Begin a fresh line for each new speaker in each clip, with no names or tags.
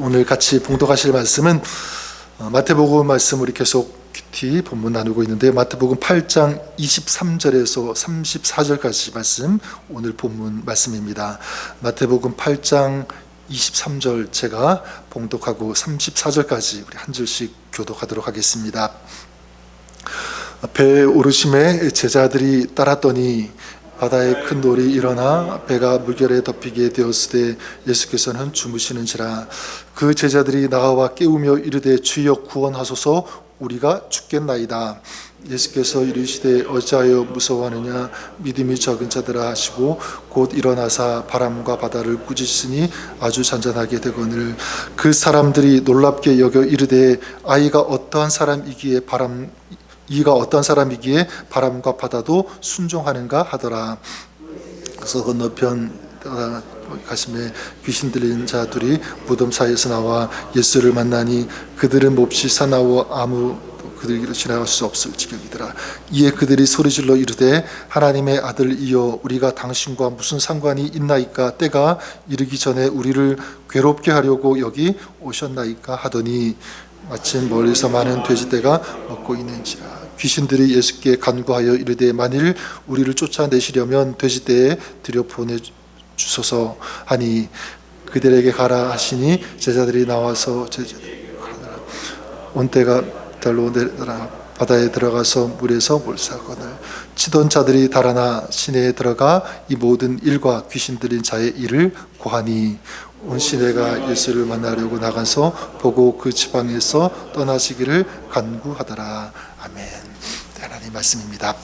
오늘 같이 봉독하실 말씀은 마태복음 말씀 우리 계속 큐티 본문 나누고 있는데 마태복음 8장 23절에서 34절까지 말씀 오늘 본문 말씀입니다. 마태복음 8장 23절 제가 봉독하고 34절까지 우리 한 절씩 교독하도록 하겠습니다. 배에 오르심에 제자들이 따랐더니 바다에 큰 돌이 일어나 배가 물결에 덮이게 되었을 때 예수께서는 주무시는지라. 그 제자들이 나와 깨우며 이르되 주여 구원하소서 우리가 죽겠나이다. 예수께서 이르시되 어찌하여 무서워하느냐 믿음이 적은 자들아 하시고 곧 일어나사 바람과 바다를 꾸짖으니 아주 잔잔하게 되거늘 그 사람들이 놀랍게 여겨 이르되 이가 어떠한 사람이기에 바람과 바다도 순종하는가 하더라. 그래서 건너편 가심에 귀신 들린 자들이 무덤 사이에서 나와 예수를 만나니 그들은 몹시 사나워 아무 그들에게로 지나갈 수 없을 지경이더라. 이에 그들이 소리질러 이르되 하나님의 아들이여 우리가 당신과 무슨 상관이 있나이까? 때가 이르기 전에 우리를 괴롭게 하려고 여기 오셨나이까 하더니 마침 멀리서 많은 돼지떼가 먹고 있는지라. 귀신들이 예수께 간구하여 이르되 만일 우리를 쫓아내시려면 돼지떼에 들여보내 주소서 하니 그들에게 가라 하시니 제자들이 나와서 온 때가 달로 내려라 바다에 들어가서 물에서 몰사거늘 치던 자들이 달아나 시내에 들어가 이 모든 일과 귀신 들린 자의 일을 고하니 온 시내가 예수를 만나려고 나가서 보고 그 지방에서 떠나시기를 간구하더라. 아멘. 하나님 말씀입니다.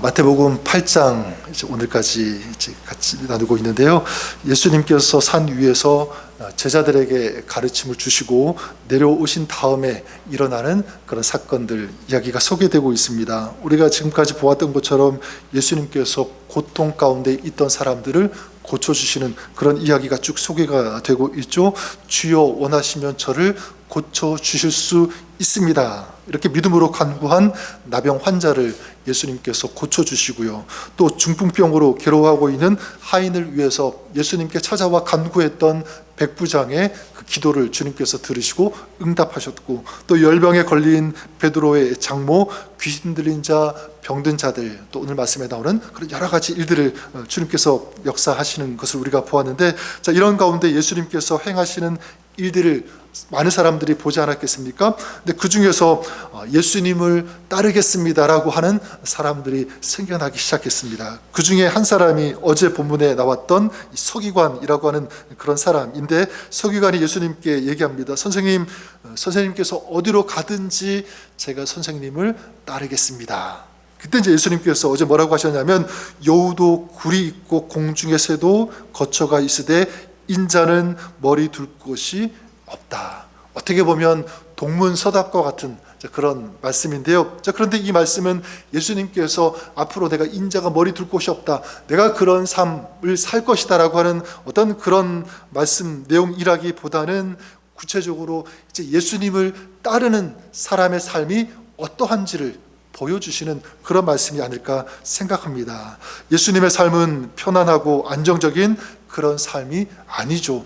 마태복음 8장 오늘까지 같이 나누고 있는데요. 예수님께서 산 위에서 제자들에게 가르침을 주시고 내려오신 다음에 일어나는 그런 사건들 이야기가 소개되고 있습니다. 우리가 지금까지 보았던 것처럼 예수님께서 고통 가운데 있던 사람들을 고쳐주시는 그런 이야기가 쭉 소개가 되고 있죠. 주여 원하시면 저를 고쳐주실 수 있습니다. 이렇게 믿음으로 간구한 나병 환자를 예수님께서 고쳐주시고요. 또 중풍병으로 괴로워하고 있는 하인을 위해서 예수님께 찾아와 간구했던 백부장의 그 기도를 주님께서 들으시고 응답하셨고, 또 열병에 걸린 베드로의 장모, 귀신 들린 자, 병든 자들, 또 오늘 말씀에 나오는 그런 여러 가지 일들을 주님께서 역사하시는 것을 우리가 보았는데, 자, 이런 가운데 예수님께서 행하시는 일들을 많은 사람들이 보지 않았겠습니까? 근데 그 중에서 예수님을 따르겠습니다라고 하는 사람들이 생겨나기 시작했습니다. 그 중에 한 사람이 어제 본문에 나왔던 서기관이라고 하는 그런 사람인데, 서기관이 예수님께 얘기합니다. 선생님께서 어디로 가든지 제가 선생님을 따르겠습니다. 그때 이제 예수님께서 어제 뭐라고 하셨냐면, 여우도 굴이 있고 공중의 새도 거처가 있으되 인자는 머리 둘 곳이 없다. 어떻게 보면 동문서답과 같은 그런 말씀인데요. 자, 그런데 이 말씀은 예수님께서 앞으로 내가 인자가 머리 둘 곳이 없다, 내가 그런 삶을 살 것이다라고 하는 어떤 그런 말씀 내용이라기보다는 구체적으로 이제 예수님을 따르는 사람의 삶이 어떠한지를 보여주시는 그런 말씀이 아닐까 생각합니다. 예수님의 삶은 편안하고 안정적인 그런 삶이 아니죠.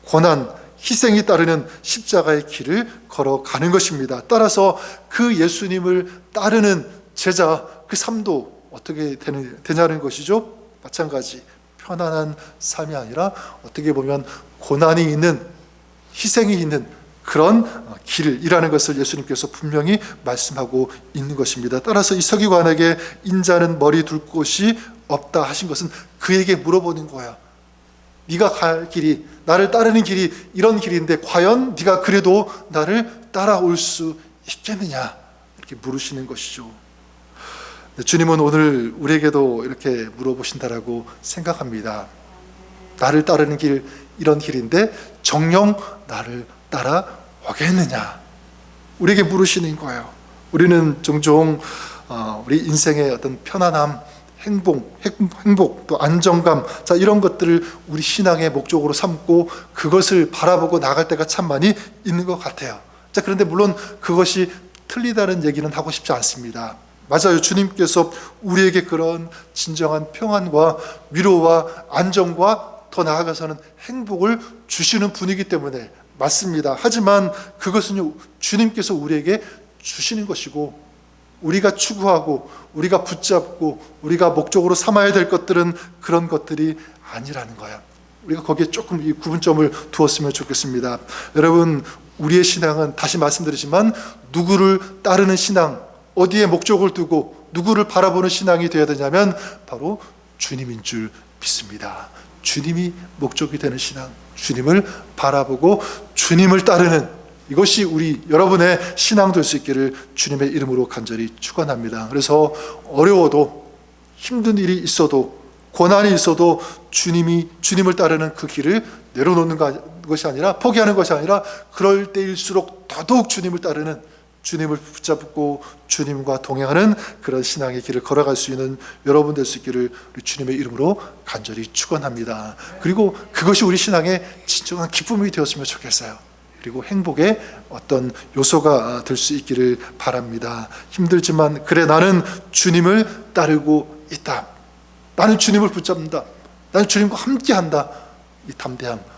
고난, 희생이 따르는 십자가의 길을 걸어가는 것입니다. 따라서 그 예수님을 따르는 제자, 그 삶도 어떻게 되냐는 것이죠. 마찬가지 편안한 삶이 아니라 어떻게 보면 고난이 있는, 희생이 있는 그런 길이라는 것을 예수님께서 분명히 말씀하고 있는 것입니다. 따라서 이 서기관에게 인자는 머리 둘 곳이 없다 하신 것은 그에게 물어보는 거야. 네가 갈 길이, 나를 따르는 길이 이런 길인데 과연 네가 그래도 나를 따라올 수 있겠느냐, 이렇게 물으시는 것이죠. 주님은 오늘 우리에게도 이렇게 물어보신다라고 생각합니다. 나를 따르는 길 이런 길인데 정녕 나를 따라오겠느냐, 우리에게 물으시는 거예요. 우리는 종종 우리 인생의 어떤 편안함, 행복, 또 안정감, 자, 이런 것들을 우리 신앙의 목적으로 삼고 그것을 바라보고 나갈 때가 참 많이 있는 것 같아요. 자, 그런데 물론 그것이 틀리다는 얘기는 하고 싶지 않습니다. 맞아요. 주님께서 우리에게 그런 진정한 평안과 위로와 안정과 더 나아가서는 행복을 주시는 분이기 때문에 맞습니다. 하지만 그것은요, 주님께서 우리에게 주시는 것이고, 우리가 추구하고 우리가 붙잡고 우리가 목적으로 삼아야 될 것들은 그런 것들이 아니라는 거야. 우리가 거기에 조금 이 구분점을 두었으면 좋겠습니다. 여러분, 우리의 신앙은 다시 말씀드리지만 누구를 따르는 신앙, 어디에 목적을 두고 누구를 바라보는 신앙이 되어야 되냐면 바로 주님인 줄 믿습니다. 주님이 목적이 되는 신앙, 주님을 바라보고 주님을 따르는, 이것이 우리 여러분의 신앙 될 수 있기를 주님의 이름으로 간절히 축원합니다. 그래서 어려워도, 힘든 일이 있어도, 고난이 있어도 주님을 따르는 그 길을 내려놓는 것이 아니라, 포기하는 것이 아니라, 그럴 때일수록 더더욱 주님을 따르는, 주님을 붙잡고 주님과 동행하는 그런 신앙의 길을 걸어갈 수 있는 여러분 될 수 있기를 우리 주님의 이름으로 간절히 축원합니다. 그리고 그것이 우리 신앙의 진정한 기쁨이 되었으면 좋겠어요. 그리고 행복의 어떤 요소가 될 수 있기를 바랍니다. 힘들지만 그래, 나는 주님을 따르고 있다, 나는 주님을 붙잡는다, 나는 주님과 함께한다, 이 담대함,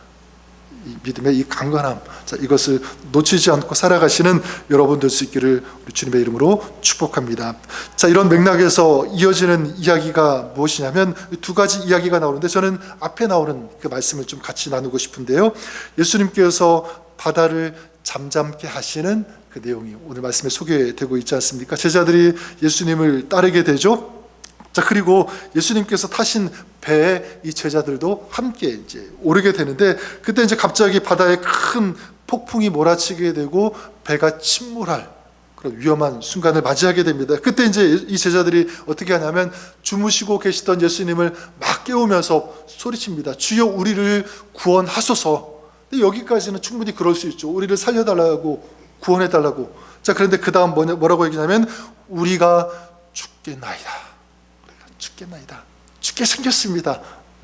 이 믿음의 이 강건함, 자, 이것을 놓치지 않고 살아가시는 여러분 될 수 있기를 우리 주님의 이름으로 축복합니다. 자, 이런 맥락에서 이어지는 이야기가 무엇이냐면 두 가지 이야기가 나오는데, 저는 앞에 나오는 그 말씀을 좀 같이 나누고 싶은데요, 예수님께서 바다를 잠잠케 하시는 그 내용이 오늘 말씀에 소개되고 있지 않습니까? 제자들이 예수님을 따르게 되죠. 자, 그리고 예수님께서 타신 배에 이 제자들도 함께 이제 오르게 되는데, 그때 이제 갑자기 바다에 큰 폭풍이 몰아치게 되고 배가 침몰할 그런 위험한 순간을 맞이하게 됩니다. 그때 이제 이 제자들이 어떻게 하냐면 주무시고 계시던 예수님을 막 깨우면서 소리칩니다. 주여, 우리를 구원하소서. 근데 여기까지는 충분히 그럴 수 있죠. 우리를 살려달라고, 구원해달라고. 자, 그런데 그 다음 뭐라고 얘기냐면 우리가 죽겠나이다. 죽겠나이다. 죽게 생겼습니다.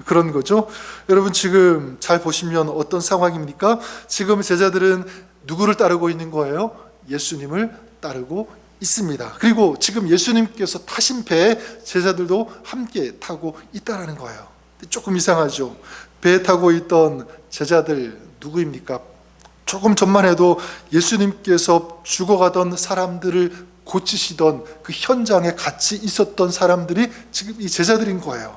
그런 거죠. 여러분, 지금 잘 보시면 어떤 상황입니까? 지금 제자들은 누구를 따르고 있는 거예요? 예수님을 따르고 있습니다. 그리고 지금 예수님께서 타신 배에 제자들도 함께 타고 있다는 거예요. 조금 이상하죠. 배에 타고 있던 제자들 누구입니까? 조금 전만 해도 예수님께서 죽어가던 사람들을 고치시던 그 현장에 같이 있었던 사람들이 지금 이 제자들인 거예요.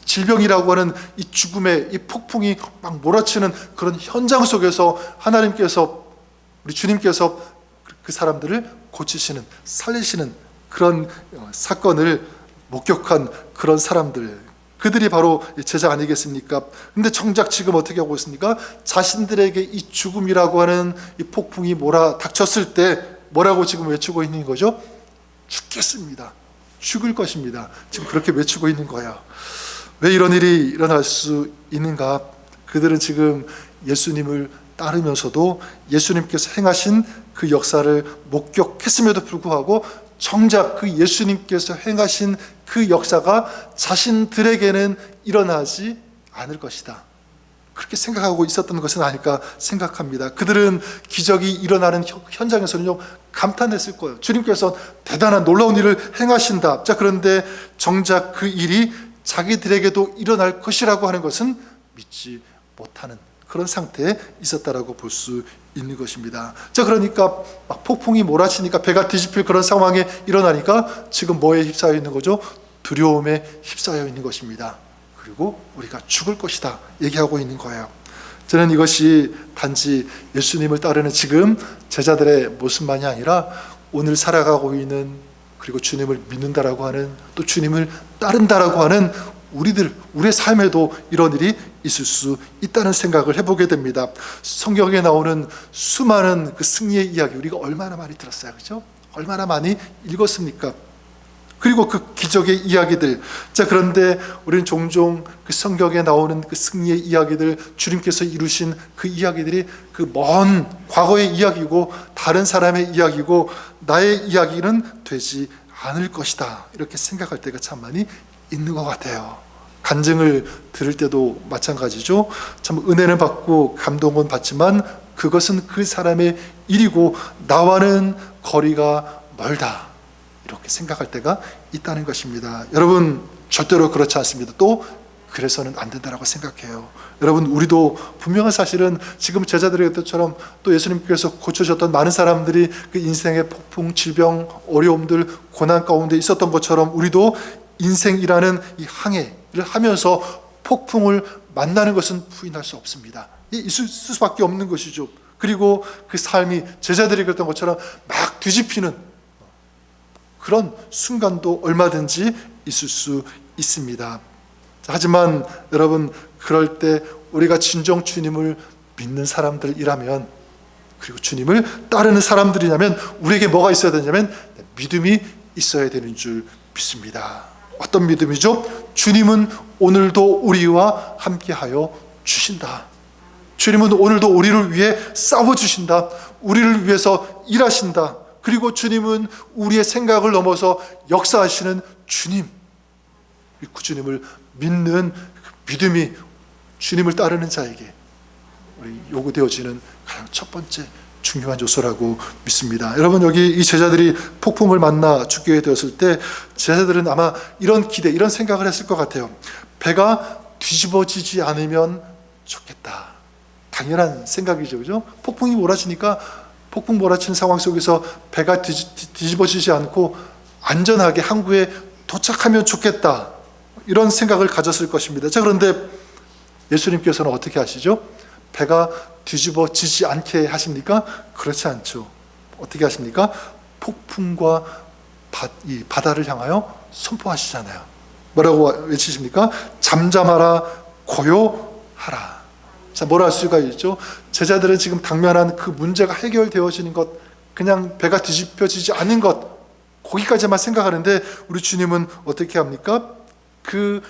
질병이라고 하는 이 죽음의 이 폭풍이 막 몰아치는 그런 현장 속에서 하나님께서, 우리 주님께서 그 사람들을 고치시는, 살리시는 그런 사건을 목격한 그런 사람들, 그들이 바로 제자 아니겠습니까? 근데 정작 지금 어떻게 하고 있습니까? 자신들에게 이 죽음이라고 하는 이 폭풍이 몰아닥쳤을 때 뭐라고 지금 외치고 있는 거죠? 죽겠습니다. 죽을 것입니다. 지금 그렇게 외치고 있는 거예요. 왜 이런 일이 일어날 수 있는가? 그들은 지금 예수님을 따르면서도 예수님께서 행하신 그 역사를 목격했음에도 불구하고 정작 그 예수님께서 행하신 그 역사가 자신들에게는 일어나지 않을 것이다, 그렇게 생각하고 있었던 것은 아닐까 생각합니다. 그들은 기적이 일어나는 현장에서는요, 감탄했을 거예요. 주님께서 대단한 놀라운 일을 행하신다. 자, 그런데 정작 그 일이 자기들에게도 일어날 것이라고 하는 것은 믿지 못하는 그런 상태에 있었다라고 볼 수 있는 것입니다. 자, 그러니까 막 폭풍이 몰아치니까 배가 뒤집힐 그런 상황에 일어나니까 지금 뭐에 휩싸여 있는 거죠? 두려움에 휩싸여 있는 것입니다. 그리고 우리가 죽을 것이다 얘기하고 있는 거예요. 저는 이것이 단지 예수님을 따르는 지금 제자들의 모습만이 아니라 오늘 살아가고 있는, 그리고 주님을 믿는다라고 하는, 또 주님을 따른다라고 하는 우리의 삶에도 이런 일이 있을 수 있다는 생각을 해보게 됩니다. 성경에 나오는 수많은 그 승리의 이야기, 우리가 얼마나 많이 들었어요, 그렇죠? 얼마나 많이 읽었습니까? 그리고 그 기적의 이야기들. 자, 그런데 우리는 종종 그 성경에 나오는 그 승리의 이야기들, 주님께서 이루신 그 이야기들이 그 먼 과거의 이야기고 다른 사람의 이야기고 나의 이야기는 되지 않을 것이다, 이렇게 생각할 때가 참 많이 있는 것 같아요. 간증을 들을 때도 마찬가지죠. 참 은혜는 받고 감동은 받지만 그것은 그 사람의 일이고 나와는 거리가 멀다, 이렇게 생각할 때가 있다는 것입니다. 여러분, 절대로 그렇지 않습니다. 또 그래서는 안 된다라고 생각해요. 여러분, 우리도 분명한 사실은 지금 제자들의 것처럼 또 예수님께서 고쳐주셨던 많은 사람들이 그 인생의 폭풍, 질병, 어려움들, 고난 가운데 있었던 것처럼 우리도 인생이라는 이 항해를 하면서 폭풍을 만나는 것은 부인할 수 없습니다. 있을 수밖에 없는 것이죠. 그리고 그 삶이 제자들이 그랬던 것처럼 막 뒤집히는 그런 순간도 얼마든지 있을 수 있습니다. 하지만 여러분, 그럴 때 우리가 진정 주님을 믿는 사람들이라면, 그리고 주님을 따르는 사람들이라면 우리에게 뭐가 있어야 되냐면 믿음이 있어야 되는 줄 믿습니다. 어떤 믿음이죠? 주님은 오늘도 우리와 함께하여 주신다. 주님은 오늘도 우리를 위해 싸워주신다. 우리를 위해서 일하신다. 그리고 주님은 우리의 생각을 넘어서 역사하시는 주님. 그 주님을 믿는 믿음이 주님을 따르는 자에게 요구되어지는 가장 첫 번째 중요한 요소라고 믿습니다. 여러분, 여기 이 제자들이 폭풍을 만나 죽게 되었을 때 제자들은 아마 이런 기대, 이런 생각을 했을 것 같아요. 배가 뒤집어지지 않으면 좋겠다. 당연한 생각이죠, 그죠? 폭풍이 몰아치니까 폭풍 몰아치는 상황 속에서 배가 뒤집어지지 않고 안전하게 항구에 도착하면 좋겠다. 이런 생각을 가졌을 것입니다. 자, 그런데 예수님께서는 어떻게 하시죠? 배가 뒤집어지지 않게 하십니까? 그렇지 않죠. 어떻게 하십니까? 폭풍과 이 바다를 향하여 선포하시잖아요. 뭐라고 외치십니까? 잠잠하라, 고요하라. 자, 뭘 할 수가 있죠? 제자들은 지금 당면한 그 문제가 해결되어지는 것, 그냥 배가 뒤집혀지지 않는 것, 거기까지만 생각하는데 우리 주님은 어떻게 합니까? 그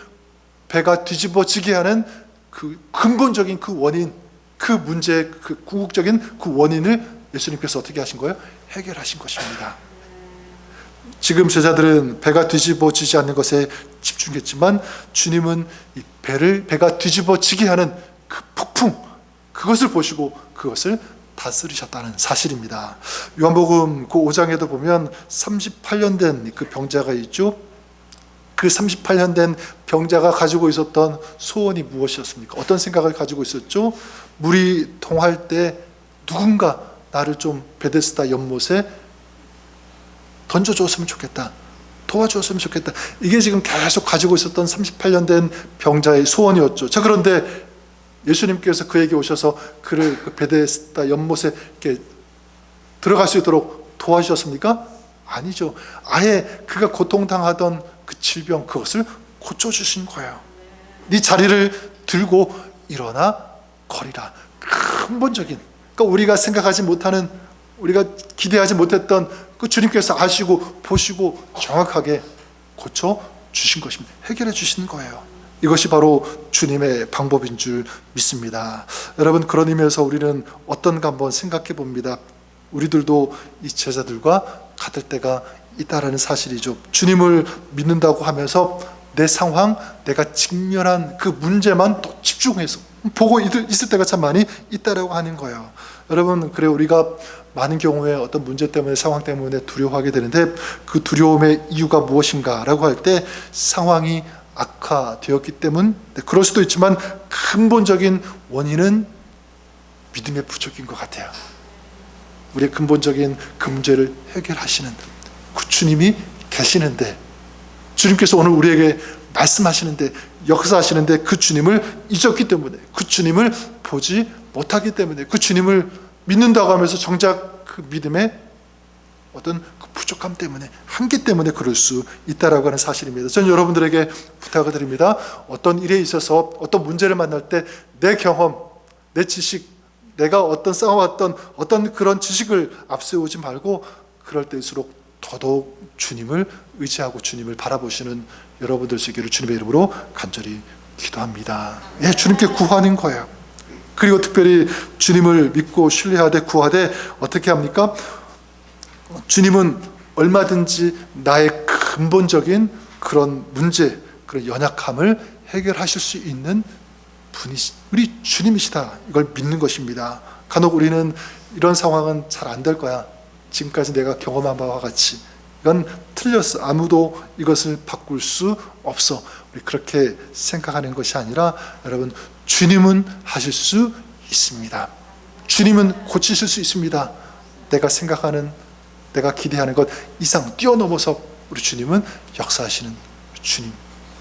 배가 뒤집어지게 하는 그 근본적인 그 원인, 그 문제의 그 궁극적인 그 원인을 예수님께서 어떻게 하신 거예요? 해결하신 것입니다. 지금 제자들은 배가 뒤집어지지 않는 것에 집중했지만 주님은 이 배가 뒤집어지게 하는 그 폭풍, 그것을 보시고 그것을 다스리셨다는 사실입니다. 요한복음 그 5장에도 보면 38년 된 그 병자가 있죠. 그 38년 된 병자가 가지고 있었던 소원이 무엇이었습니까? 어떤 생각을 가지고 있었죠? 물이 동할 때 누군가 나를 좀 베데스다 연못에 던져줬으면 좋겠다. 도와줬으면 좋겠다. 이게 지금 계속 가지고 있었던 38년 된 병자의 소원이었죠. 자, 그런데 예수님께서 그에게 오셔서 그를 그 베데스다 연못에 이렇게 들어갈 수 있도록 도와주셨습니까? 아니죠. 아예 그가 고통당하던 그 질병, 그것을 고쳐주신 거예요. 네 자리를 들고 일어나 거리라. 근본적인, 그러니까 우리가 생각하지 못하는, 우리가 기대하지 못했던 그 주님께서 아시고 보시고 정확하게 고쳐주신 것입니다. 해결해 주신 거예요. 이것이 바로 주님의 방법인 줄 믿습니다. 여러분, 그런 의미에서 우리는 어떤가 한번 생각해 봅니다. 우리들도 이 제자들과 같을 때가 있다라는 사실이죠. 주님을 믿는다고 하면서 내 상황, 내가 직면한 그 문제만 또 집중해서 보고 있을 때가 참 많이 있다라고 하는 거예요. 여러분, 그래 우리가 많은 경우에 어떤 문제 때문에, 상황 때문에 두려워하게 되는데 그 두려움의 이유가 무엇인가라고 할 때 상황이 악화되었기 때문, 그럴 수도 있지만 근본적인 원인은 믿음의 부족인 것 같아요. 우리의 근본적인 그 문제를 해결하시는 그 주님이 계시는데, 주님께서 오늘 우리에게 말씀하시는데, 역사하시는데 그 주님을 잊었기 때문에, 그 주님을 보지 못하기 때문에, 그 주님을 믿는다고 하면서 정작 그 믿음의 어떤 그 부족함 때문에, 한계 때문에 그럴 수 있다라고 하는 사실입니다. 저는 여러분들에게 부탁을 드립니다. 어떤 일에 있어서, 어떤 문제를 만날 때 내 경험, 내 지식, 내가 어떤 쌓아왔던 어떤 그런 지식을 앞세우지 말고 그럴 때일수록 더더욱 주님을 의지하고 주님을 바라보시는 여러분들 되기를 주님의 이름으로 간절히 기도합니다. 예, 주님께 구하는 거예요. 그리고 특별히 주님을 믿고 신뢰하되 구하되 어떻게 합니까? 주님은 얼마든지 나의 근본적인 그런 문제, 그런 연약함을 해결하실 수 있는 분이 우리 주님이시다. 이걸 믿는 것입니다. 간혹 우리는 이런 상황은 잘 안 될 거야. 지금까지 내가 경험한 바와 같이 이건 틀렸어. 아무도 이것을 바꿀 수 없어. 우리 그렇게 생각하는 것이 아니라 여러분, 주님은 하실 수 있습니다. 주님은 고치실 수 있습니다. 내가 생각하는, 내가 기대하는 것 이상 뛰어넘어서 우리 주님은 역사하시는 주님,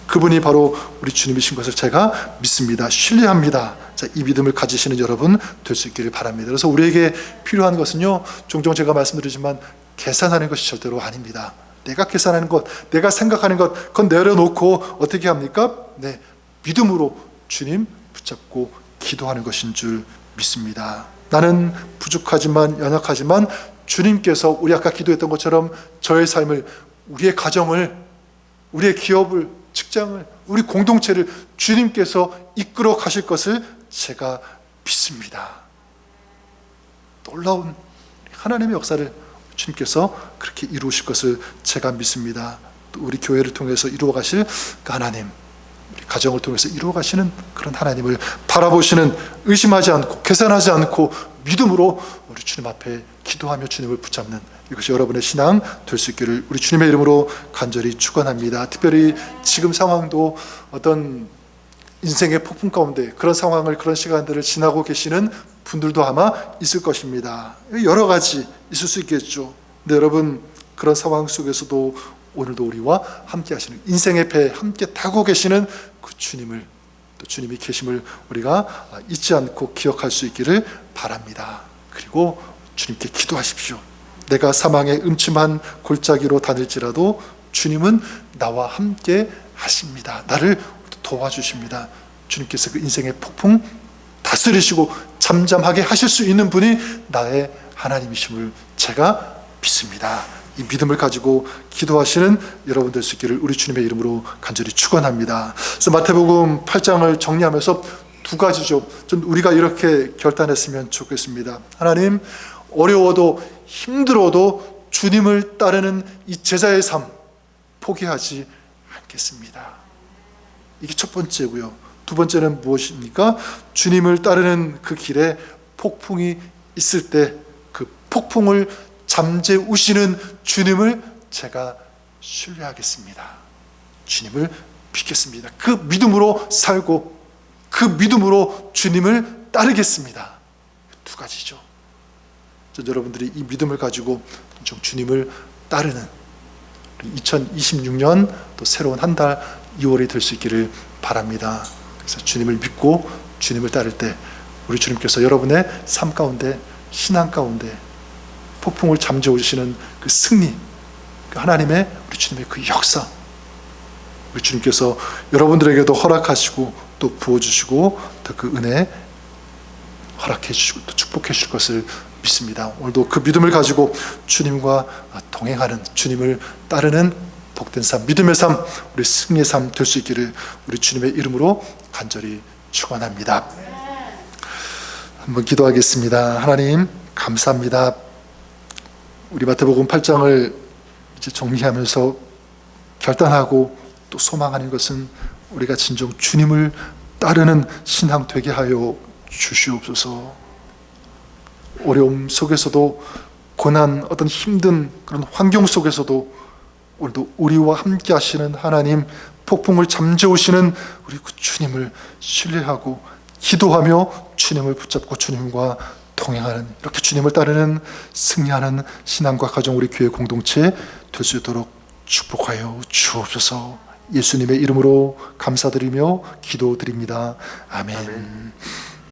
그분이 바로 우리 주님이신 것을 제가 믿습니다. 신뢰합니다. 자, 이 믿음을 가지시는 여러분 될 수 있기를 바랍니다. 그래서 우리에게 필요한 것은요, 종종 제가 말씀드리지만 계산하는 것이 절대로 아닙니다. 내가 계산하는 것, 내가 생각하는 것, 그건 내려놓고 어떻게 합니까? 네, 믿음으로 주님 붙잡고 기도하는 것인 줄 믿습니다. 나는 부족하지만, 연약하지만 주님께서 우리 아까 기도했던 것처럼 저의 삶을, 우리의 가정을, 우리의 기업을, 직장을, 우리 공동체를 주님께서 이끌어 가실 것을 제가 믿습니다. 놀라운 하나님의 역사를 주님께서 그렇게 이루실 것을 제가 믿습니다. 또 우리 교회를 통해서 이루어 가실 그 하나님, 우리 가정을 통해서 이루어 가시는 그런 하나님을 바라보시는, 의심하지 않고 계산하지 않고 믿음으로 우리 주님 앞에 기도하며 주님을 붙잡는, 이것이 여러분의 신앙 될 수 있기를 우리 주님의 이름으로 간절히 축원합니다. 특별히 지금 상황도 어떤 인생의 폭풍 가운데 그런 상황을, 그런 시간들을 지나고 계시는 분들도 아마 있을 것입니다. 여러 가지 있을 수 있겠죠. 근데 여러분, 그런 상황 속에서도 오늘도 우리와 함께 하시는, 인생의 배 함께 타고 계시는 그 주님을, 또 주님이 계심을 우리가 잊지 않고 기억할 수 있기를 바랍니다. 그리고 주님께 기도하십시오. 내가 사망의 음침한 골짜기로 다닐지라도 주님은 나와 함께 하십니다. 나를 도와주십니다. 주님께서 그 인생의 폭풍 다스리시고 잠잠하게 하실 수 있는 분이 나의 하나님이심을 제가 믿습니다. 이 믿음을 가지고 기도하시는 여러분 될 수 있기를 우리 주님의 이름으로 간절히 축원합니다. 그래서 마태복음 8장을 정리하면서 두 가지죠. 좀 우리가 이렇게 결단했으면 좋겠습니다. 하나님, 어려워도 힘들어도 주님을 따르는 이 제자의 삶 포기하지 않겠습니다. 이게 첫 번째고요. 두 번째는 무엇입니까? 주님을 따르는 그 길에 폭풍이 있을 때 그 폭풍을 잠재우시는 주님을 제가 신뢰하겠습니다. 주님을 믿겠습니다. 그 믿음으로 살고 그 믿음으로 주님을 따르겠습니다. 두 가지죠. 전 여러분들이 이 믿음을 가지고 좀 주님을 따르는 2026년 또 새로운 한 달 2월이 될 수 있기를 바랍니다. 그래서 주님을 믿고 주님을 따를 때 우리 주님께서 여러분의 삶 가운데, 신앙 가운데 폭풍을 잠재우시는 그 승리, 그 하나님의, 우리 주님의 그 역사, 우리 주님께서 여러분들에게도 허락하시고 또 부어주시고 또 그 은혜 허락해 주시고 또 축복해 주실 것을 믿습니다. 오늘도 그 믿음을 가지고 주님과 동행하는, 주님을 따르는 복된 삶, 믿음의 삶, 우리 승리의 삶 될 수 있기를 우리 주님의 이름으로 간절히 축원합니다. 한번 기도하겠습니다. 하나님, 감사합니다. 우리 마태복음 8장을 이제 정리하면서 결단하고 또 소망하는 것은 우리가 진정 주님을 따르는 신앙 되게 하여 주시옵소서. 어려움 속에서도, 고난, 어떤 힘든 그런 환경 속에서도 오늘도 우리와 함께 하시는 하나님, 폭풍을 잠재우시는 우리 그 주님을 신뢰하고 기도하며 주님을 붙잡고 주님과 동행하는, 이렇게 주님을 따르는 승리하는 신앙과 가정, 우리 교회 공동체 될 수 있도록 축복하여 주옵소서. 예수님의 이름으로 감사드리며 기도드립니다. 아멘.